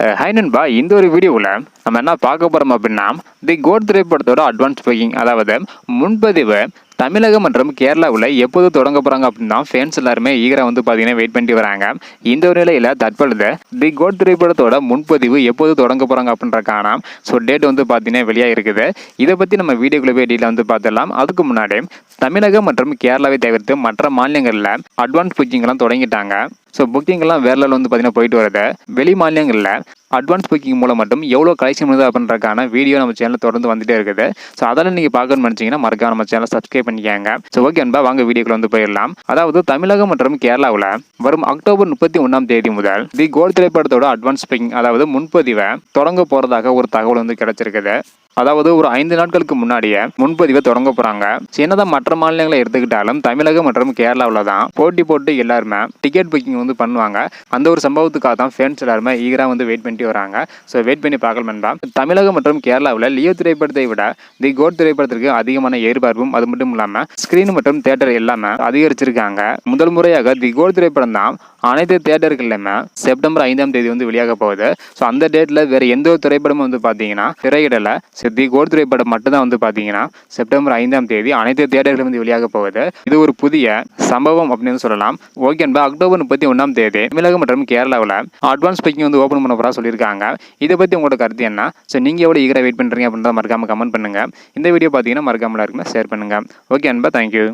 Hi நண்பா, இந்த ஒரு வீடியோவில் நம்ம என்ன பார்க்க போகிறோம் அப்படின்னா, தி கோட் திரைப்படத்தோட அட்வான்ஸ் புக்கிங், அதாவது முன்பதிவு தமிழகம் மற்றும் கேரளாவில் எப்போது தொடங்க போகிறாங்க அப்படின்னா ஃபேன்ஸ் எல்லாருமே ஈகராக வந்து பார்த்தீங்கன்னா வெயிட் பண்ணிட்டு வராங்க. இந்த ஒரு நிலையில் தற்பொழுது தி கோட் திரைப்படத்தோட முன்பதிவு எப்போது தொடங்க போகிறாங்க அப்படின்றக்கான டேட் வந்து பார்த்தீங்கன்னா வெளியாக இருக்குது. இதை பற்றி நம்ம வீடியோக்குள்ளே போய் டீட்டெயில் வந்து பார்த்துடலாம். அதுக்கு முன்னாடி தமிழகம் மற்றும் கேரளாவை தவிர்த்து மற்ற மாநிலங்களில் அட்வான்ஸ் புக்கிங்லாம் தொடங்கிட்டாங்க. புக்கிங்லாம் வேற லெவல் வந்து பார்த்தீங்கன்னா போயிட்டு வருது. வெளி மாநிலங்களில் அட்வான்ஸ் புக்கிங் மூலம் மட்டும் எவ்வளோ கலெக்ஷன் பண்ணுது அப்படின்றக்கான வீடியோ நம்ம சேனலில் தொடர்ந்து வந்துட்டே இருக்குது. அதெல்லாம் நீங்கள் பார்க்கணும்னு நினச்சிங்கன்னா மறக்காம நம்ம சேனலை சப்ஸ்கிரைப் பண்ணிக்காங்க. ஓகே அன்பா, வாங்க வீடியோக்குள்ள வந்து போயிடலாம். அதாவது தமிழகம் மற்றும் கேரளாவில் வரும் அக்டோபர் 31 முதல் தி கோட் திரைப்படத்தோட அட்வான்ஸ் புக்கிங், அதாவது முன்பதிவை தொடங்க போகிறதாக ஒரு தகவல் வந்து கிடைச்சிருக்குது. அதாவது ஒரு 5 நாட்களுக்கு முன்னாடியே முன்பதிவை தொடங்க போறாங்க. என்னதான் மற்ற மாநிலங்களை எடுத்துக்கிட்டாலும் தமிழகம் மற்றும் கேரளாவில் தான் போட்டி போட்டு எல்லாருமே டிக்கெட் புக்கிங் வந்து பண்ணுவாங்க. அந்த ஒரு சம்பவத்துக்காக தான் ஃபேன்ஸ் எல்லாருமே ஈகரா வந்து வெயிட் பண்ணிட்டு வராங்க. வெயிட் பண்ணி பார்க்கலாம் நண்பா. தமிழகம் மற்றும் கேரளாவில் லியோ திரைப்படத்தை விட தி கோட் திரைப்படத்திற்கு அதிகமான எதிர்பார்ப்பும், அது மட்டும் இல்லாமல் ஸ்கிரீன் மற்றும் தியேட்டர் எல்லாமே அதிகரிச்சிருக்காங்க. முதல் முறையாக தி கோட் திரைப்படம் தான் அனைத்து தியேட்டர்கள்லையுமே செப்டம்பர் 5 வந்து வெளியாக போகுது. அந்த டேட்டில் வேற எந்த ஒரு திரைப்படமும் வந்து பார்த்தீங்கன்னா திரையிடலை. தி கோட் திரைப்படம் மட்டும்தான் வந்து பார்த்தீங்கன்னா செப்டம்பர் 5 அனைத்து தியேட்டர்களும் வந்து வெளியாக போகுது. இது ஒரு புதிய சம்பவம் அப்படின்னு சொல்லலாம். ஓகே அன்பா, அக்டோபர் 31 தமிழகம் மற்றும் கேரளாவில் அட்வான்ஸ் புக்கிங் வந்து ஓப்பன் பண்ண போகிறா சொல்லியிருக்காங்க. இதை பற்றி உங்களோட கருத்து என்ன? நீங்கள் எவ்வளோ ஈகராக வெயிட் பண்ணுறீங்க அப்படின்றத மறக்காம கமெண்ட் பண்ணுங்க. இந்த வீடியோ பார்த்தீங்கன்னா மறக்காம இருக்குன்னா ஷேர் பண்ணுங்க. ஓகே அன்பா, தேங்க்யூ.